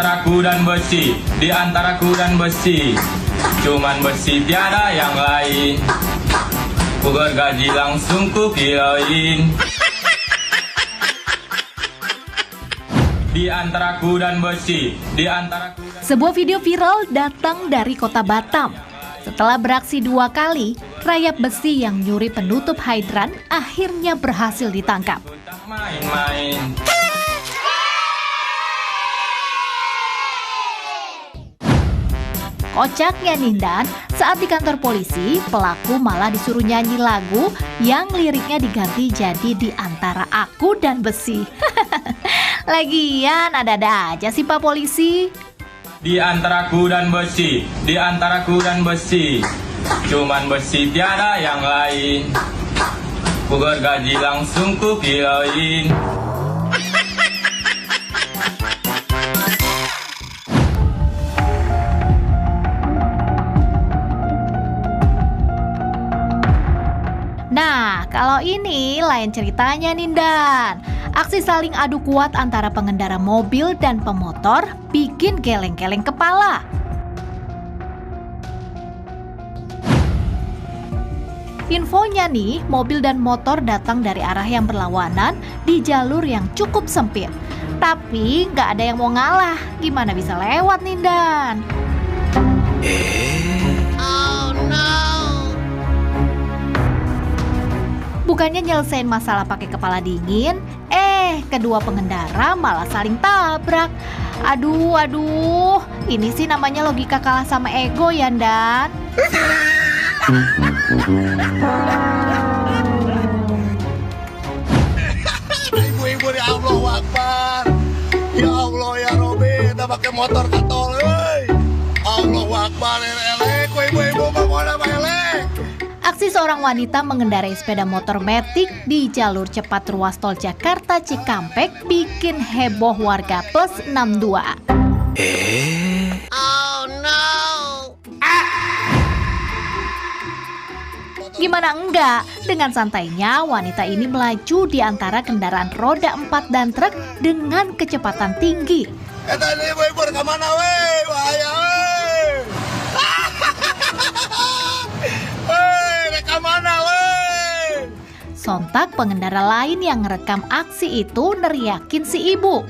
Antaraku dan besi, di antaraku dan besi, cuman besi tiada yang lain. Ku gergaji langsung ku kiloin. Di antaraku dan besi, di antaraku dan... Sebuah video viral datang dari kota Batam. Setelah beraksi 2 kali, rayap besi yang nyuri penutup hidran akhirnya berhasil ditangkap. Main-main. Kocaknya Nindan, saat di kantor polisi, pelaku malah disuruh nyanyi lagu yang liriknya diganti jadi Di Antara Aku dan Besi. Lagian ada-ada aja sih Pak Polisi. Di antaraku dan besi, di antaraku dan besi, cuman besi tiada yang lain. Ku gergaji langsung ku kiloin. Nah, kalau ini lain ceritanya Nindan. Aksi saling adu kuat antara pengendara mobil dan pemotor bikin geleng-geleng kepala. Infonya nih, mobil dan motor datang dari arah yang berlawanan di jalur yang cukup sempit. Tapi nggak ada yang mau ngalah, gimana bisa lewat Nindan? Bukannya nyelesain masalah pakai kepala dingin, kedua pengendara malah saling tabrak. Aduh, ini sih namanya logika kalah sama ego ya, Dan. Ibu-ibu ya Allah Akbar. Ya Allah ya Robi, udah pakai motor katol, euy. Allahu Akbar, elek, ibu-ibu mau apa elek? Aksi seorang wanita mengendarai sepeda motor Matic di jalur cepat ruas tol Jakarta Cikampek bikin heboh warga plus 62. Oh no. Gimana enggak? Dengan santainya wanita ini melaju di antara kendaraan roda 4 dan truk dengan kecepatan tinggi. Tadi ibu-ibu ke mana weh? Bahaya weh. Reka mana weh? Sontak pengendara lain yang merekam aksi itu neriakin si ibu.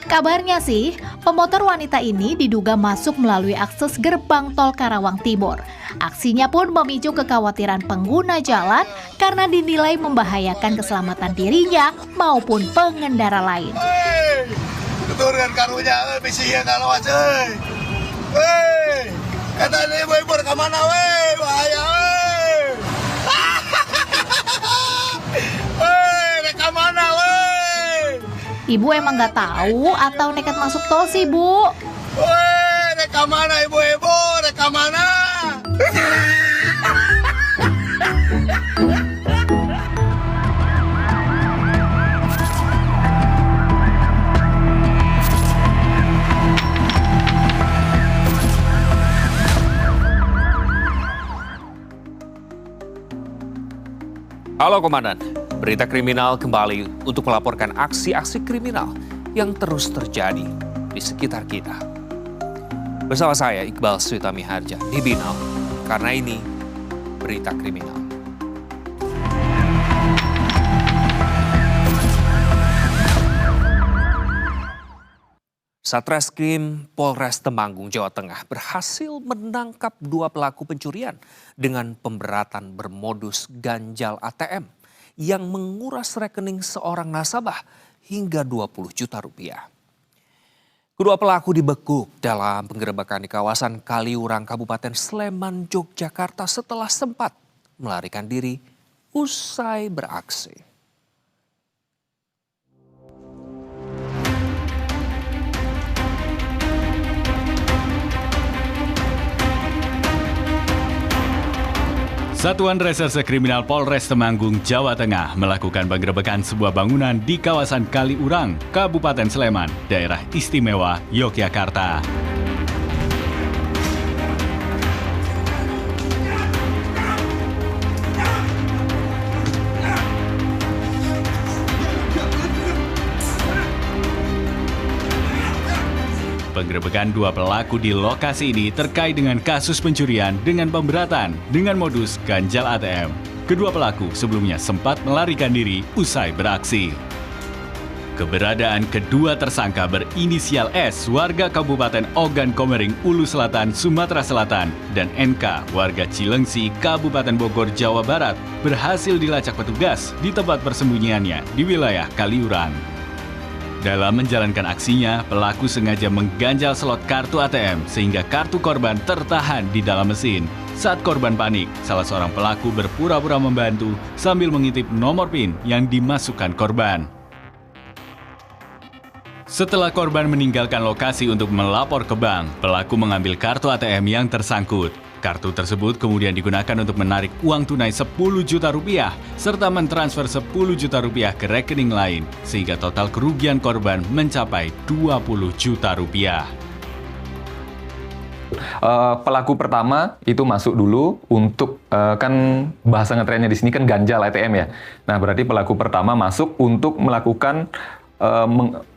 Kabarnya sih, pemotor wanita ini diduga masuk melalui akses gerbang tol Karawang Timur. Aksinya pun memicu kekhawatiran pengguna jalan karena dinilai membahayakan keselamatan dirinya maupun pengendara lain. Hei, keturunan karunya, bisinya kalau aja. Hei, tadi ibu-ibu ke mana weh? Bahaya weh. Hei, reka mana weh? Ibu emang nggak tahu atau nekat masuk tol sih, Bu? Weh, reka mana ibu-ibu? Reka mana? Halo Komandan, berita kriminal kembali untuk melaporkan aksi-aksi kriminal yang terus terjadi di sekitar kita. Bersama saya Iqbal Switami Harja di Binal, karena ini berita kriminal. Satreskrim Polres Temanggung, Jawa Tengah berhasil menangkap 2 pelaku pencurian dengan pemberatan bermodus ganjal ATM yang menguras rekening seorang nasabah hingga 20 juta rupiah. Kedua pelaku dibekuk dalam penggerebekan di kawasan Kaliurang, Kabupaten Sleman, Yogyakarta setelah sempat melarikan diri usai beraksi. Satuan Reserse Kriminal Polres Temanggung, Jawa Tengah melakukan penggerebekan sebuah bangunan di kawasan Kaliurang, Kabupaten Sleman, Daerah Istimewa Yogyakarta. Penggerebekan dua pelaku di lokasi ini terkait dengan kasus pencurian dengan pemberatan dengan modus ganjal ATM. Kedua pelaku sebelumnya sempat melarikan diri usai beraksi. Keberadaan kedua tersangka berinisial S, warga Kabupaten Ogan Komering, Ulu Selatan, Sumatera Selatan, dan NK, warga Cilengsi, Kabupaten Bogor, Jawa Barat, berhasil dilacak petugas di tempat persembunyiannya di wilayah Kaliurang. Dalam menjalankan aksinya, pelaku sengaja mengganjal slot kartu ATM sehingga kartu korban tertahan di dalam mesin. Saat korban panik, salah seorang pelaku berpura-pura membantu sambil mengintip nomor PIN yang dimasukkan korban. Setelah korban meninggalkan lokasi untuk melapor ke bank, pelaku mengambil kartu ATM yang tersangkut. Kartu tersebut kemudian digunakan untuk menarik uang tunai 10 juta rupiah serta mentransfer 10 juta rupiah ke rekening lain, sehingga total kerugian korban mencapai 20 juta rupiah. Pelaku pertama itu masuk dulu untuk kan bahasa ngetrennya di sini kan ganjal ATM ya. Nah, berarti pelaku pertama masuk untuk melakukan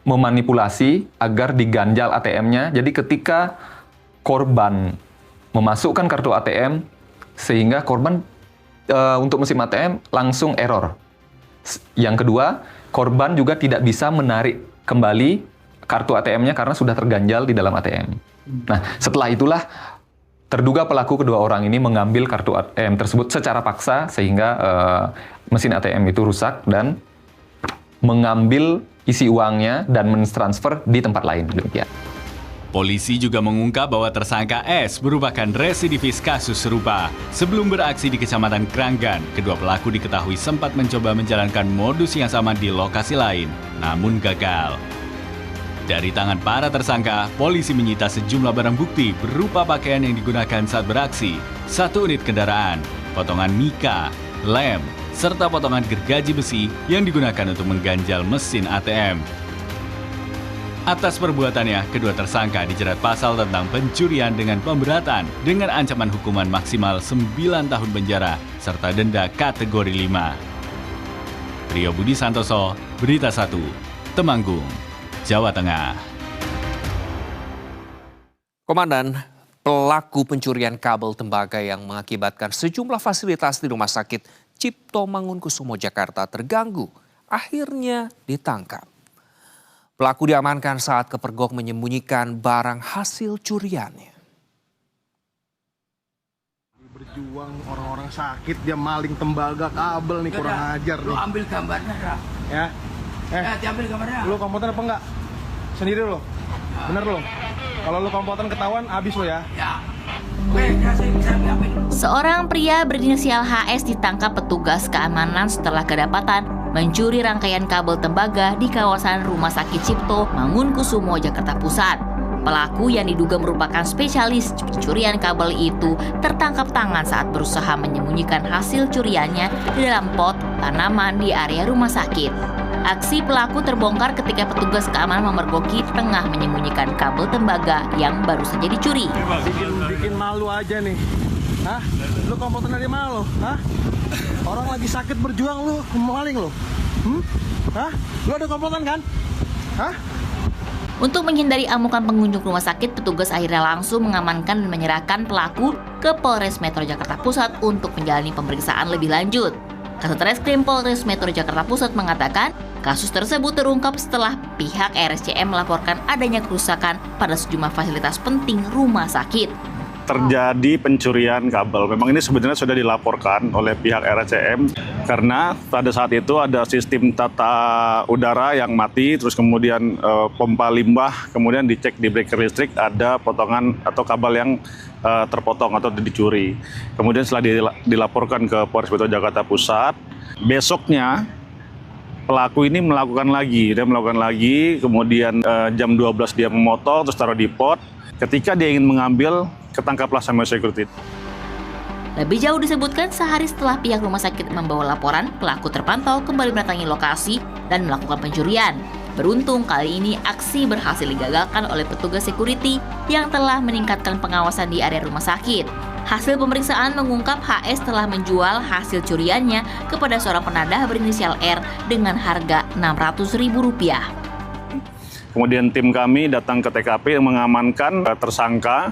memanipulasi agar diganjal ATM-nya. Jadi ketika korban memasukkan kartu ATM, sehingga korban untuk mesin ATM langsung error. Yang kedua, korban juga tidak bisa menarik kembali kartu ATM-nya karena sudah terganjal di dalam ATM. Nah, setelah itulah terduga pelaku kedua orang ini mengambil kartu ATM tersebut secara paksa sehingga mesin ATM itu rusak dan mengambil isi uangnya dan mentransfer di tempat lain. Demikian. Polisi juga mengungkap bahwa tersangka S merupakan residivis kasus serupa. Sebelum beraksi di Kecamatan Kranggan, kedua pelaku diketahui sempat mencoba menjalankan modus yang sama di lokasi lain, namun gagal. Dari tangan para tersangka, polisi menyita sejumlah barang bukti berupa pakaian yang digunakan saat beraksi, 1 unit kendaraan, potongan mika, lem, serta potongan gergaji besi yang digunakan untuk mengganjal mesin ATM. Atas perbuatannya, kedua tersangka dijerat pasal tentang pencurian dengan pemberatan dengan ancaman hukuman maksimal 9 tahun penjara serta denda kategori 5. Rio Budi Santoso, Berita 1, Temanggung, Jawa Tengah. Komandan, pelaku pencurian kabel tembaga yang mengakibatkan sejumlah fasilitas di Rumah Sakit Cipto Mangunkusumo Jakarta terganggu, akhirnya ditangkap. Pelaku diamankan saat kepergok menyembunyikan barang hasil curiannya. Berjuang orang-orang sakit, dia maling tembaga kabel nih, kurang ajar nih. Lu ambil gambarnya, Ra. Ya. Diambil gambarnya. Lu kompoten apa enggak? Sendiri lo? Bener lo? Kalau lu kompoten ketahuan, habis lo ya? Ya. Saya ambil. Seorang pria berinisial HS ditangkap petugas keamanan setelah kedapatan mencuri rangkaian kabel tembaga di kawasan Rumah Sakit Cipto Mangunkusumo, Jakarta Pusat. Pelaku yang diduga merupakan spesialis pencurian kabel itu tertangkap tangan saat berusaha menyembunyikan hasil curiannya di dalam pot tanaman di area rumah sakit. Aksi pelaku terbongkar ketika petugas keamanan memergoki tengah menyembunyikan kabel tembaga yang baru saja dicuri. Bikin malu aja nih. Hah? Lu kompoten dari mana lo? Hah? Orang lagi sakit berjuang lu maling lo. Hah? Lu ada kompoten kan? Hah? Untuk menghindari amukan pengunjung rumah sakit, petugas akhirnya langsung mengamankan dan menyerahkan pelaku ke Polres Metro Jakarta Pusat untuk menjalani pemeriksaan lebih lanjut. Kasatreskrim Polres Metro Jakarta Pusat mengatakan, kasus tersebut terungkap setelah pihak RSCM melaporkan adanya kerusakan pada sejumlah fasilitas penting rumah sakit. Terjadi pencurian kabel. Memang ini sebenarnya sudah dilaporkan oleh pihak RSCM karena pada saat itu ada sistem tata udara yang mati, terus kemudian pompa limbah, kemudian dicek di breaker listrik ada potongan atau kabel yang terpotong atau dicuri. Kemudian setelah dilaporkan ke Polres Metro Jakarta Pusat, besoknya pelaku ini melakukan lagi, kemudian jam 12 dia memotong terus taruh di pot. Ketika dia ingin mengambil, ketangkaplah sama security. Lebih jauh disebutkan sehari setelah pihak rumah sakit membawa laporan, pelaku terpantau kembali mendatangi lokasi dan melakukan pencurian. Beruntung kali ini aksi berhasil digagalkan oleh petugas security yang telah meningkatkan pengawasan di area rumah sakit. Hasil pemeriksaan mengungkap HS telah menjual hasil curiannya kepada seorang penadah berinisial R dengan harga Rp600.000. Kemudian tim kami datang ke TKP yang mengamankan tersangka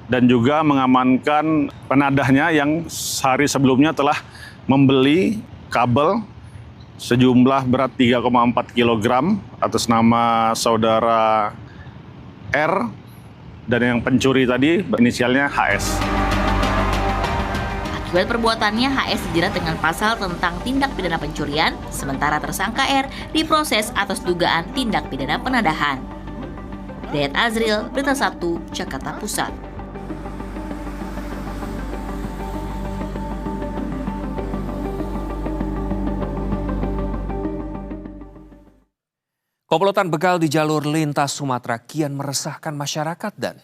dan juga mengamankan penadahnya yang sehari sebelumnya telah membeli kabel sejumlah berat 3,4 kg atas nama saudara R, dan yang pencuri tadi inisialnya HS. Akibat perbuatannya, HS dijerat dengan pasal tentang tindak pidana pencurian, sementara tersangka R diproses atas dugaan tindak pidana penadahan. Dayat Azril, Berita 1, Jakarta Pusat. Komplotan begal di jalur lintas Sumatera kian meresahkan masyarakat dan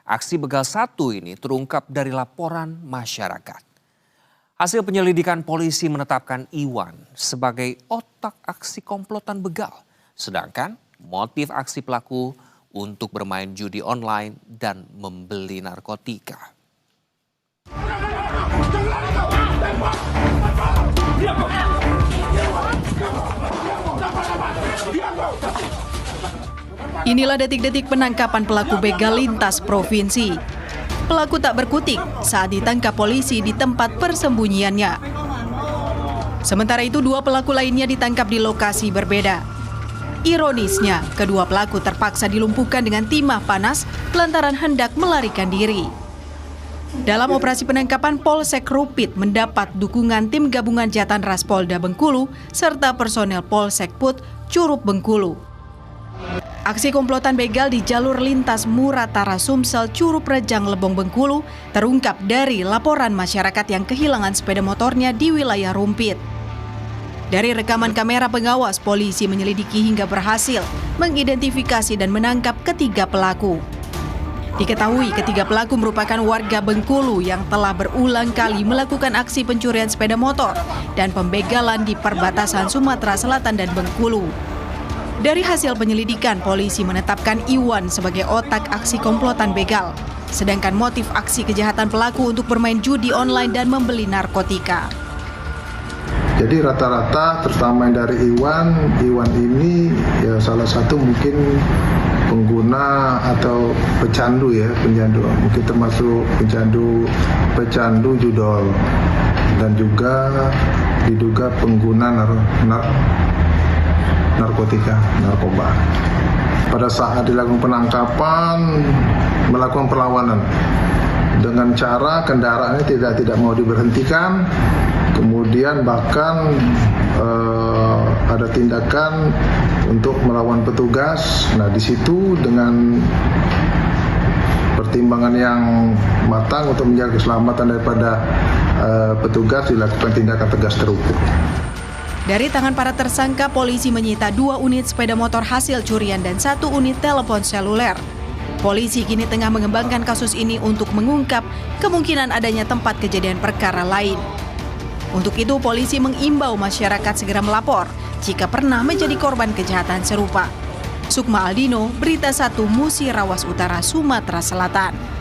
aksi begal satu ini terungkap dari laporan masyarakat. Hasil penyelidikan polisi menetapkan Iwan sebagai otak aksi komplotan begal. Sedangkan motif aksi pelaku untuk bermain judi online dan membeli narkotika. Inilah detik-detik penangkapan pelaku begal lintas provinsi. Pelaku tak berkutik saat ditangkap polisi di tempat persembunyiannya. Sementara itu, 2 pelaku lainnya ditangkap di lokasi berbeda. Ironisnya, kedua pelaku terpaksa dilumpuhkan dengan timah panas lantaran hendak melarikan diri. Dalam operasi penangkapan, Polsek Rupit mendapat dukungan tim gabungan Jatan Ras Polda Bengkulu serta personel Polsek Put Curup Bengkulu. Aksi komplotan begal di jalur lintas Muratara Sumsel Curup Rejang Lebong Bengkulu terungkap dari laporan masyarakat yang kehilangan sepeda motornya di wilayah Rumpit. Dari rekaman kamera pengawas, polisi menyelidiki hingga berhasil mengidentifikasi dan menangkap ketiga pelaku. Diketahui ketiga pelaku merupakan warga Bengkulu yang telah berulang kali melakukan aksi pencurian sepeda motor dan pembegalan di perbatasan Sumatera Selatan dan Bengkulu. Dari hasil penyelidikan, polisi menetapkan Iwan sebagai otak aksi komplotan begal. Sedangkan motif aksi kejahatan pelaku untuk bermain judi online dan membeli narkotika. Jadi rata-rata terutama yang dari Iwan ini ya salah satu mungkin pengguna atau pecandu ya, mungkin termasuk pecandu judol dan juga diduga pengguna narkoba. Pada saat dilakukan penangkapan, melakukan perlawanan dengan cara kendaraannya tidak mau diberhentikan, kemudian bahkan ada tindakan untuk melawan petugas. Nah, di situ dengan pertimbangan yang matang untuk menjaga keselamatan daripada petugas dilakukan tindakan tegas terukur. Dari tangan para tersangka, polisi menyita 2 unit sepeda motor hasil curian dan 1 unit telepon seluler. Polisi kini tengah mengembangkan kasus ini untuk mengungkap kemungkinan adanya tempat kejadian perkara lain. Untuk itu, polisi mengimbau masyarakat segera melapor jika pernah menjadi korban kejahatan serupa. Sukma Aldino, Berita 1, Musirawas Utara, Sumatera Selatan.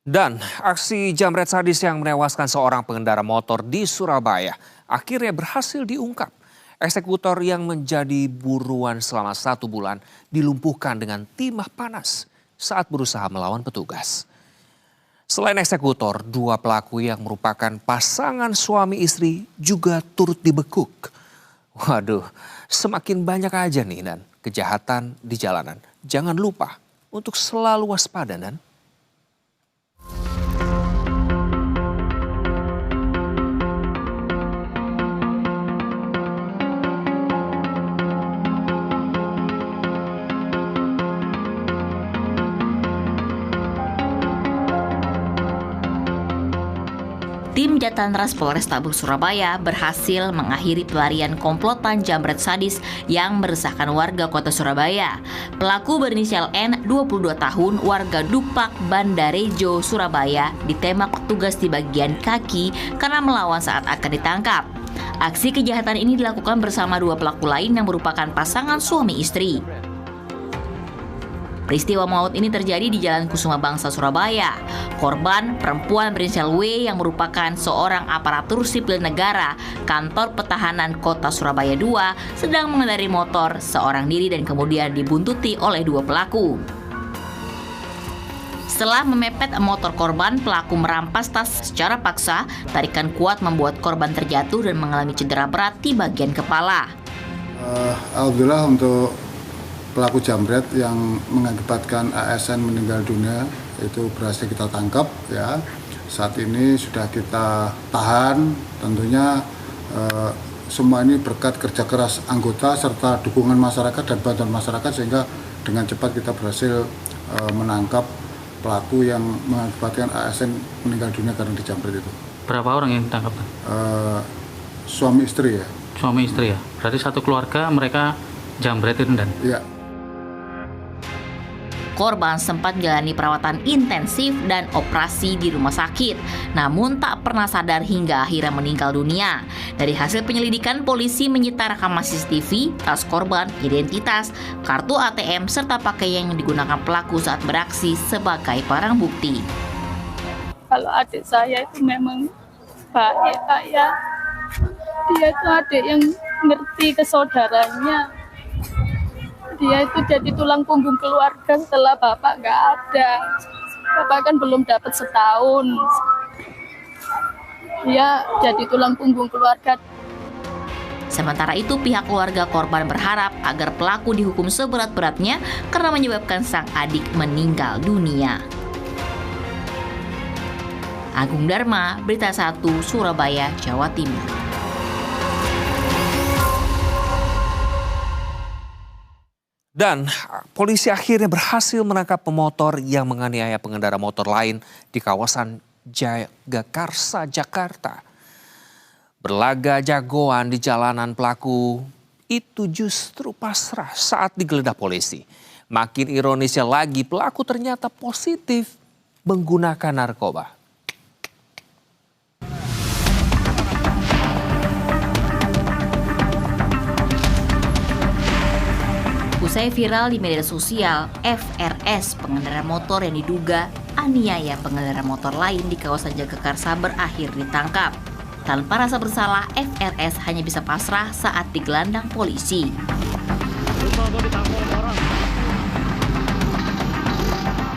Dan aksi jambret sadis yang menewaskan seorang pengendara motor di Surabaya akhirnya berhasil diungkap. Eksekutor yang menjadi buruan selama 1 bulan dilumpuhkan dengan timah panas saat berusaha melawan petugas. Selain eksekutor, 2 pelaku yang merupakan pasangan suami istri juga turut dibekuk. Waduh, semakin banyak aja nih dan kejahatan di jalanan. Jangan lupa untuk selalu waspada dan Tim Jatan Ras Polrestabes Surabaya berhasil mengakhiri pelarian komplotan jambret sadis yang meresahkan warga kota Surabaya. Pelaku berinisial N, 22 tahun, warga Dupak, Bandarejo, Surabaya, ditembak petugas di bagian kaki karena melawan saat akan ditangkap. Aksi kejahatan ini dilakukan bersama 2 pelaku lain yang merupakan pasangan suami istri. Peristiwa maut ini terjadi di Jalan Kusuma Bangsa, Surabaya. Korban perempuan berinisial W yang merupakan seorang aparatur sipil negara kantor pertahanan kota Surabaya II sedang mengendarai motor seorang diri dan kemudian dibuntuti oleh dua pelaku. Setelah memepet motor korban, pelaku merampas tas secara paksa. Tarikan kuat membuat korban terjatuh dan mengalami cedera berat di bagian kepala. Alhamdulillah untuk pelaku jambret yang mengakibatkan ASN meninggal dunia itu berhasil kita tangkap ya. Saat ini sudah kita tahan. Tentunya semua ini berkat kerja keras anggota serta dukungan masyarakat dan bantuan masyarakat sehingga dengan cepat kita berhasil menangkap pelaku yang mengakibatkan ASN meninggal dunia karena dijambret itu. Berapa orang yang ditangkap? Suami istri ya. Suami istri ya. Berarti satu keluarga mereka jambretin dan. Iya. Korban sempat menjalani perawatan intensif dan operasi di rumah sakit, namun tak pernah sadar hingga akhirnya meninggal dunia. Dari hasil penyelidikan, polisi menyita rekaman CCTV, tas korban, identitas, kartu ATM, serta pakaian yang digunakan pelaku saat beraksi sebagai barang bukti. Kalau adik saya itu memang baik, Pak ya. Dia itu adik yang ngerti ke saudaranya. Dia itu jadi tulang punggung keluarga setelah bapak nggak ada. Bapak kan belum dapat setahun. Dia jadi tulang punggung keluarga. Sementara itu, pihak keluarga korban berharap agar pelaku dihukum seberat-beratnya karena menyebabkan sang adik meninggal dunia. Agung Dharma, Berita 1, Surabaya, Jawa Timur. Dan polisi akhirnya berhasil menangkap pemotor yang menganiaya pengendara motor lain di kawasan Jagakarsa, Jakarta. Berlaga jagoan di jalanan, pelaku itu justru pasrah saat digeledah polisi. Makin ironisnya lagi, pelaku ternyata positif menggunakan narkoba. Usai viral di media sosial, FRS, pengendara motor yang diduga aniaya pengendara motor lain di kawasan Jagakarsa berakhir ditangkap. Tanpa rasa bersalah, FRS hanya bisa pasrah saat digelandang polisi.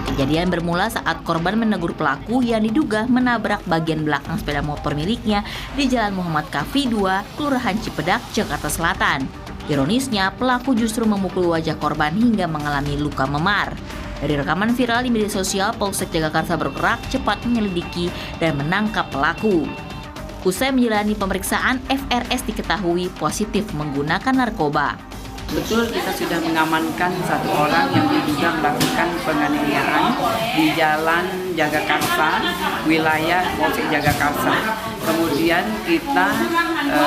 Kejadian bermula saat korban menegur pelaku yang diduga menabrak bagian belakang sepeda motor miliknya di Jalan Muhammad Kafi 2, Kelurahan Cipedak, Jakarta Selatan. Ironisnya, pelaku justru memukul wajah korban hingga mengalami luka memar. Dari rekaman viral di media sosial, Polsek Jagakarsa bergerak cepat menyelidiki dan menangkap pelaku. Usai menjalani pemeriksaan, FRS diketahui positif menggunakan narkoba. Betul, kita sudah mengamankan satu orang yang diduga melakukan penganiayaan di Jalan Jagakarsa, wilayah Polsek Jagakarsa. Kemudian kita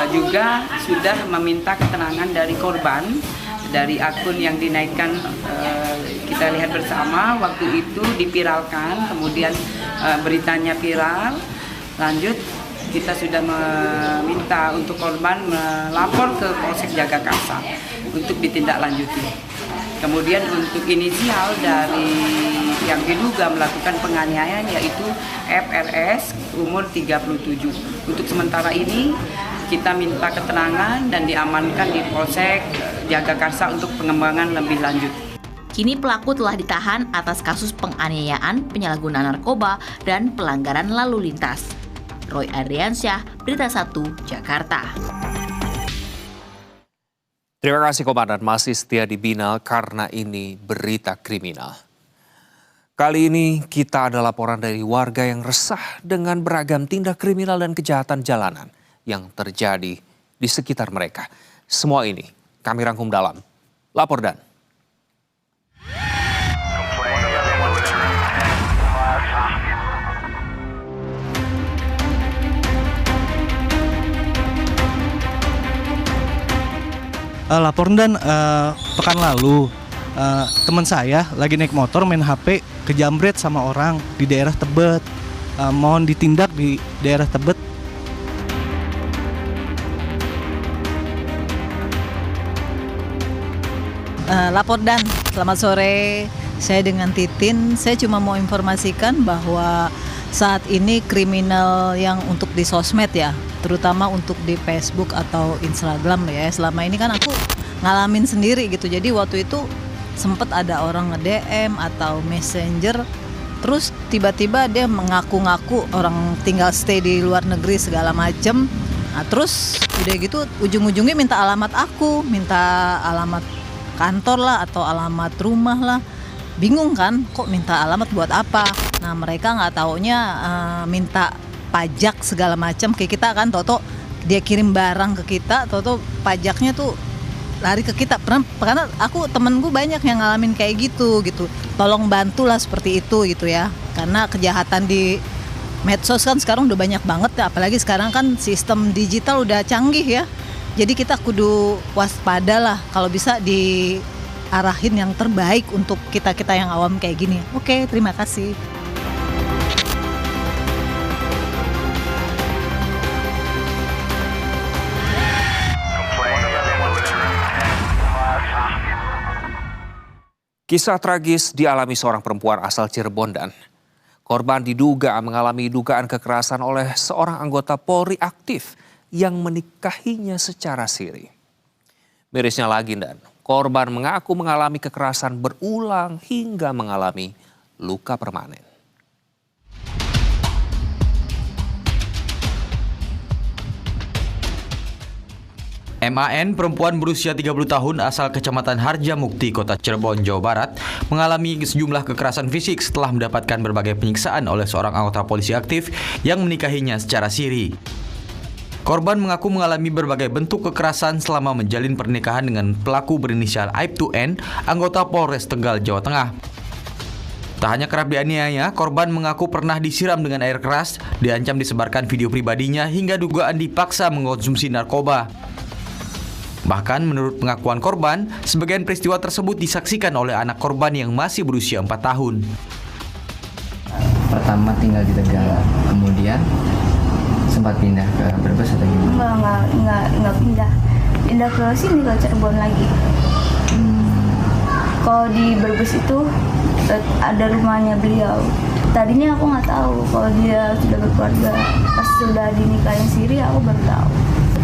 juga sudah meminta keterangan dari korban, dari akun yang dinaikkan, kita lihat bersama waktu itu dipiralkan, kemudian beritanya viral. Lanjut, kita sudah meminta untuk korban melapor ke Polsek Jagakarsa untuk ditindaklanjuti. Kemudian untuk inisial dari yang diduga melakukan penganiayaan yaitu FRS umur 37. Untuk sementara ini kita minta keterangan dan diamankan di Polsek Jagakarsa untuk pengembangan lebih lanjut. Kini pelaku telah ditahan atas kasus penganiayaan, penyalahgunaan narkoba, dan pelanggaran lalu lintas. Roy Adriansyah, Berita 1, Jakarta. Terima kasih Komandan, masih setia di Binal karena ini berita kriminal. Kali ini kita ada laporan dari warga yang resah dengan beragam tindak kriminal dan kejahatan jalanan yang terjadi di sekitar mereka. Semua ini kami rangkum dalam Lapor Dan. Lapor Dan, pekan lalu teman saya lagi naik motor main HP kejambret sama orang di daerah Tebet. Mohon ditindak di daerah Tebet. Lapor Dan, selamat sore. Saya dengan Titin. Saya cuma mau informasikan bahwa saat ini kriminal yang untuk di sosmed ya, terutama untuk di Facebook atau Instagram ya. Selama ini kan aku ngalamin sendiri gitu. Jadi waktu itu sempat ada orang nge-DM atau messenger, terus tiba-tiba dia mengaku-ngaku orang tinggal stay di luar negeri segala macem. Nah, terus udah gitu ujung-ujungnya minta alamat aku, minta alamat kantor lah atau alamat rumah lah. Bingung kan, kok minta alamat buat apa? Nah, mereka nggak taunya minta pajak segala macam kayak kita kan, toto dia kirim barang ke kita, toto pajaknya tuh lari ke kita. Karena temenku banyak yang ngalamin kayak gitu. Tolong bantulah seperti itu gitu ya. Karena kejahatan di medsos kan sekarang udah banyak banget ya, apalagi sekarang kan sistem digital udah canggih ya. Jadi kita kudu waspada lah, kalau bisa diarahin yang terbaik untuk kita-kita yang awam kayak gini. Oke, terima kasih. Kisah tragis dialami seorang perempuan asal Cirebon dan korban diduga mengalami dugaan kekerasan oleh seorang anggota Polri aktif yang menikahinya secara siri. Mirisnya lagi dan korban mengaku mengalami kekerasan berulang hingga mengalami luka permanen. MAN, perempuan berusia 30 tahun asal Kecamatan Harjamukti, Kota Cirebon, Jawa Barat, mengalami sejumlah kekerasan fisik setelah mendapatkan berbagai penyiksaan oleh seorang anggota polisi aktif yang menikahinya secara siri. Korban mengaku mengalami berbagai bentuk kekerasan selama menjalin pernikahan dengan pelaku berinisial Aibtu N, anggota Polres Tegal, Jawa Tengah. Tak hanya kerap dianiaya, korban mengaku pernah disiram dengan air keras, diancam disebarkan video pribadinya hingga dugaan dipaksa mengkonsumsi narkoba. Bahkan menurut pengakuan korban, sebagian peristiwa tersebut disaksikan oleh anak korban yang masih berusia 4 tahun. Pertama tinggal di Tegal, kemudian sempat pindah ke Brebes atau gimana? Enggak pindah. Pindah ke sini, ke Cirebon lagi. Kalau di Brebes itu ada rumahnya beliau. Tadinya aku nggak tahu kalau dia sudah berkeluarga. Pas sudah dinikahin siri, aku baru tahu.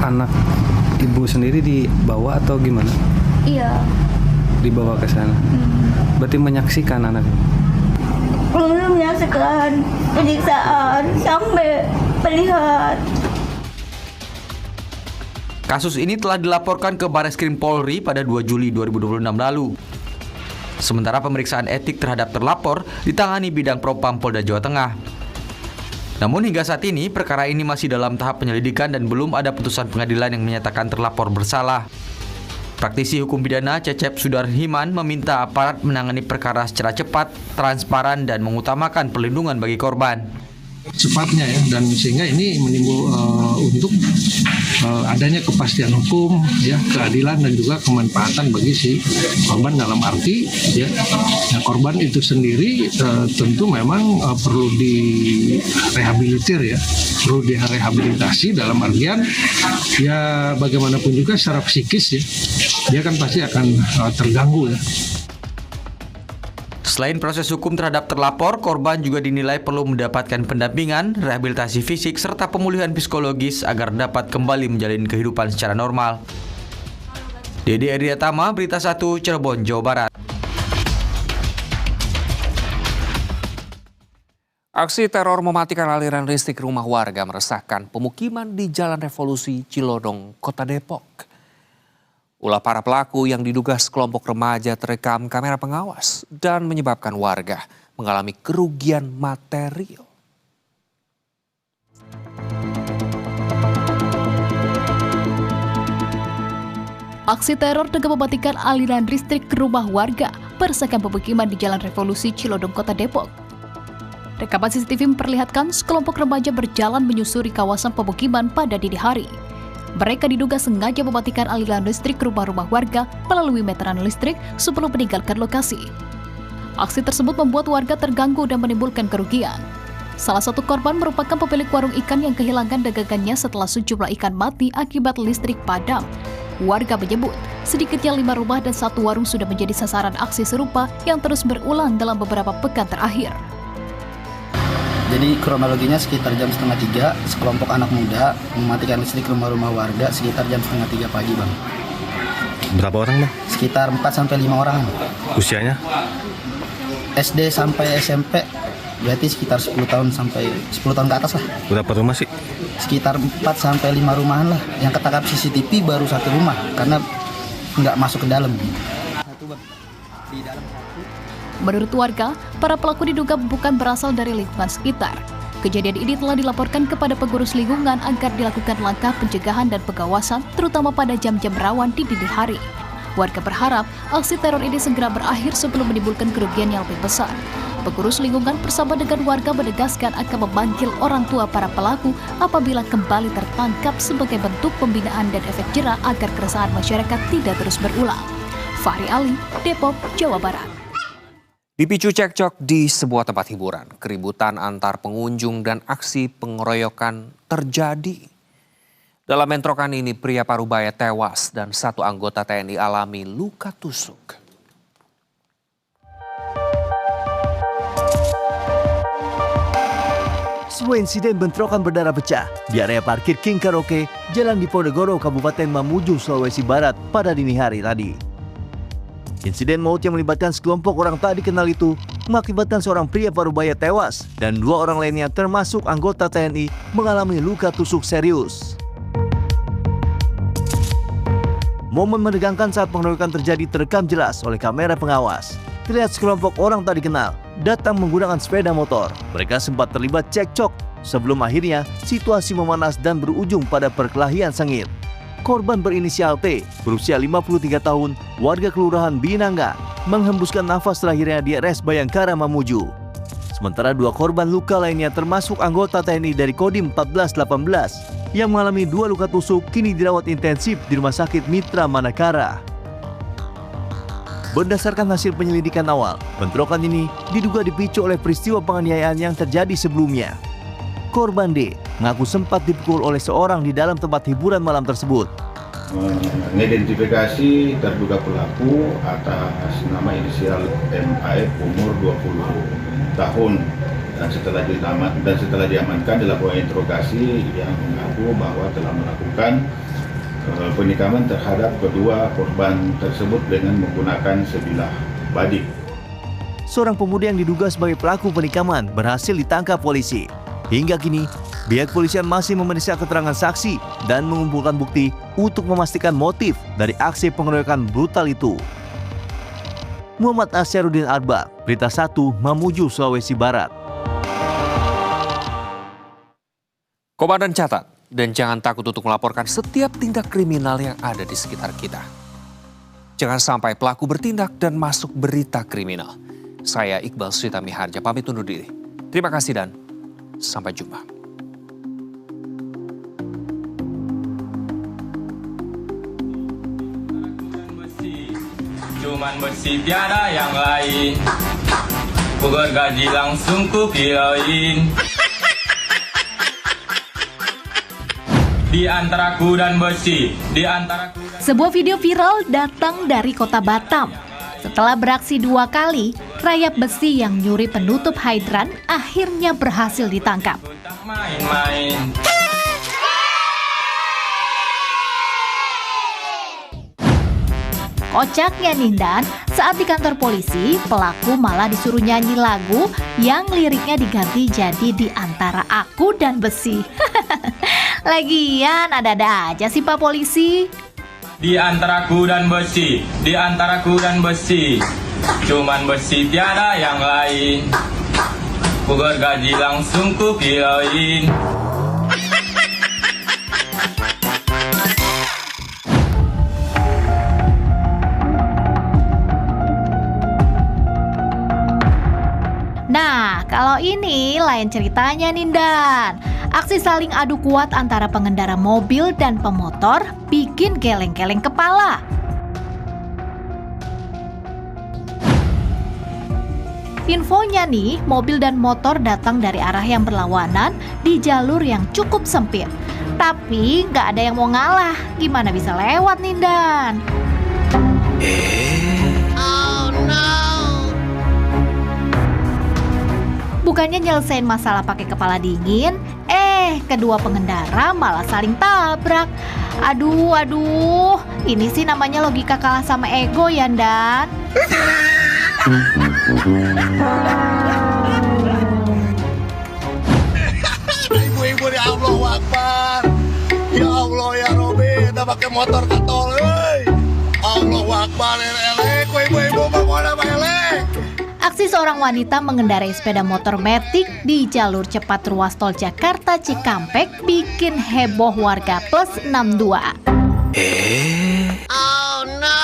Anak ibu sendiri dibawa atau gimana? Iya. Dibawa ke sana. Berarti menyaksikan anaknya? Belum menyaksikan penyiksaan sampai melihat. Kasus ini telah dilaporkan ke Bareskrim Polri pada 2 Juli 2026 lalu. Sementara pemeriksaan etik terhadap terlapor ditangani Bidang Propam Polda Jawa Tengah. Namun hingga saat ini perkara ini masih dalam tahap penyelidikan dan belum ada putusan pengadilan yang menyatakan terlapor bersalah. Praktisi hukum pidana Cecep Sudarhiman meminta aparat menangani perkara secara cepat, transparan, dan mengutamakan perlindungan bagi korban. Cepatnya ya, dan sehingga ini menimbul untuk adanya kepastian hukum, ya, keadilan dan juga kemanfaatan bagi si korban dalam arti ya, korban itu sendiri tentu memang perlu direhabilitir ya, perlu direhabilitasi dalam artian ya bagaimanapun juga secara psikis ya, dia kan pasti akan terganggu ya. Selain proses hukum terhadap terlapor, korban juga dinilai perlu mendapatkan pendampingan, rehabilitasi fisik, serta pemulihan psikologis agar dapat kembali menjalani kehidupan secara normal. Dede Eriatama, Berita 1, Cirebon, Jawa Barat. Aksi teror mematikan aliran listrik rumah warga meresahkan pemukiman di Jalan Revolusi, Cilodong, Kota Depok. Ulah para pelaku yang diduga sekelompok remaja terekam kamera pengawas dan menyebabkan warga mengalami kerugian material. Aksi teror dengan mematikan aliran listrik ke rumah warga meresahkan pemukiman di Jalan Revolusi, Cilodong, Kota Depok. Rekaman CCTV memperlihatkan sekelompok remaja berjalan menyusuri kawasan pemukiman pada dini hari. Mereka diduga sengaja mematikan aliran listrik ke rumah-rumah warga melalui meteran listrik sebelum meninggalkan lokasi. Aksi tersebut membuat warga terganggu dan menimbulkan kerugian. Salah satu korban merupakan pemilik warung ikan yang kehilangan dagangannya setelah sejumlah ikan mati akibat listrik padam. Warga menyebut sedikitnya 5 rumah dan 1 warung sudah menjadi sasaran aksi serupa yang terus berulang dalam beberapa pekan terakhir. Jadi kronologinya sekitar jam 2:30, sekelompok anak muda mematikan listrik rumah-rumah warga sekitar jam 2:30 pagi, Bang. Berapa orang, Bang? Sekitar 4-5 orang. Usianya? SD sampai SMP, berarti sekitar 10 tahun ke atas lah. Berapa rumah sih? Sekitar 4-5 rumahan lah. Yang ketangkap CCTV baru 1 rumah, karena nggak masuk ke dalam. Di dalam. Menurut warga, para pelaku diduga bukan berasal dari lingkungan sekitar. Kejadian ini telah dilaporkan kepada pengurus lingkungan agar dilakukan langkah pencegahan dan pengawasan, terutama pada jam-jam rawan di dini hari. Warga berharap aksi teror ini segera berakhir sebelum menimbulkan kerugian yang lebih besar. Pengurus lingkungan bersama dengan warga menegaskan akan memanggil orang tua para pelaku apabila kembali tertangkap sebagai bentuk pembinaan dan efek jera agar keresahan masyarakat tidak terus berulang. Fahri Ali, Depok, Jawa Barat. Dipicu cekcok di sebuah tempat hiburan, keributan antar pengunjung dan aksi pengeroyokan terjadi. Dalam bentrokan ini, pria Parubaya tewas dan 1 anggota TNI alami luka tusuk. Sebuah insiden bentrokan berdarah pecah di area parkir King Karaoke, Jalan Diponegoro, Kabupaten Mamuju, Sulawesi Barat pada dini hari tadi. Insiden maut yang melibatkan sekelompok orang tak dikenal itu mengakibatkan seorang pria Parubaya tewas dan 2 orang lainnya termasuk anggota TNI mengalami luka tusuk serius. Momen menegangkan saat pengeroyokan terjadi terekam jelas oleh kamera pengawas. Terlihat sekelompok orang tak dikenal datang menggunakan sepeda motor. Mereka sempat terlibat cekcok sebelum akhirnya situasi memanas dan berujung pada perkelahian sengit. Korban berinisial T, berusia 53 tahun, warga Kelurahan Binangga, menghembuskan nafas terakhirnya di RS Bayangkara Mamuju. Sementara 2 korban luka lainnya termasuk anggota TNI dari Kodim 1418 yang mengalami 2 luka tusuk kini dirawat intensif di Rumah Sakit Mitra Manakara. Berdasarkan hasil penyelidikan awal, bentrokan ini diduga dipicu oleh peristiwa penganiayaan yang terjadi sebelumnya. Korban D mengaku sempat dipukul oleh seorang di dalam tempat hiburan malam tersebut. Mengidentifikasi terduga pelaku atas nama inisial MAF umur 20 tahun dan setelah diamankan dilakukan interogasi yang mengaku bahwa telah melakukan penikaman terhadap kedua korban tersebut dengan menggunakan sebilah badik. Seorang pemuda yang diduga sebagai pelaku penikaman berhasil ditangkap polisi. Hingga kini, pihak polisian masih memeriksa keterangan saksi dan mengumpulkan bukti untuk memastikan motif dari aksi pengeroyokan brutal itu. Muhammad Asyarudin Arba, Berita 1, Mamuju, Sulawesi Barat. Komandan catat dan jangan takut untuk melaporkan setiap tindak kriminal yang ada di sekitar kita. Jangan sampai pelaku bertindak dan masuk berita kriminal. Saya Iqbal Suitami Harja pamit undur diri. Terima kasih dan sampai jumpa. Cuman besi tiada yang lain, ku gergaji langsung ku kilauin. Di antaraku dan besi, di antaraku dan... Sebuah video viral datang dari kota Batam. Setelah beraksi 2 kali, rayap besi yang nyuri penutup hidran akhirnya berhasil ditangkap. Main-main. Kocaknya Nindan, saat di kantor polisi, pelaku malah disuruh nyanyi lagu yang liriknya diganti jadi Di Antara Aku dan Besi. Lagian ada-ada aja sih Pak Polisi. Di antaraku dan besi, di antaraku dan besi, cuman besi tiada yang lain, ku gergaji langsung ku kilauin. Nah, kalau ini lain ceritanya Nindan. Aksi saling adu kuat antara pengendara mobil dan pemotor bikin geleng-geleng kepala. Infonya nih, mobil dan motor datang dari arah yang berlawanan di jalur yang cukup sempit. Tapi nggak ada yang mau ngalah, gimana bisa lewat Nindan? Bukannya nyelesain masalah pakai kepala dingin, kedua pengendara malah saling tabrak. Aduh, ini sih namanya logika kalah sama ego ya, Dan. Ibu-ibu ya Allah Akbar. Ya Allah ya Robi, kita pakai motor ke tol, Allah Akbar, elek, ibu-ibu mau apa elek? Aksi seorang wanita mengendarai sepeda motor metik di jalur cepat ruas tol Jakarta Cikampek bikin heboh warga plus 62. Oh no.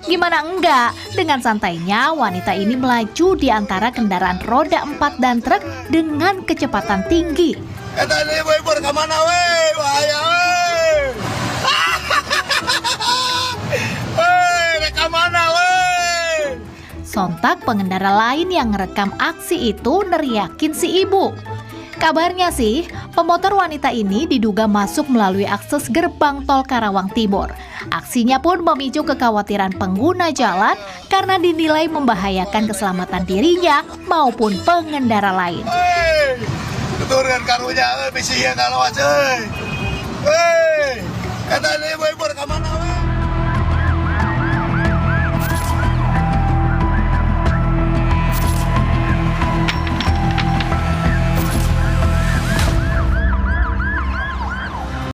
Gimana enggak? Dengan santainya wanita ini melaju di antara kendaraan roda 4 dan truk dengan kecepatan tinggi. Tadi ibu-ibu ke mana weh? Bahaya weh. Sontak pengendara lain yang ngerekam aksi itu neriakin si ibu. Kabarnya sih, pemotor wanita ini diduga masuk melalui akses gerbang tol Karawang Timur. Aksinya pun memicu kekhawatiran pengguna jalan karena dinilai membahayakan keselamatan dirinya maupun pengendara lain. Keturunan karunya, bisinya kalau kata ibu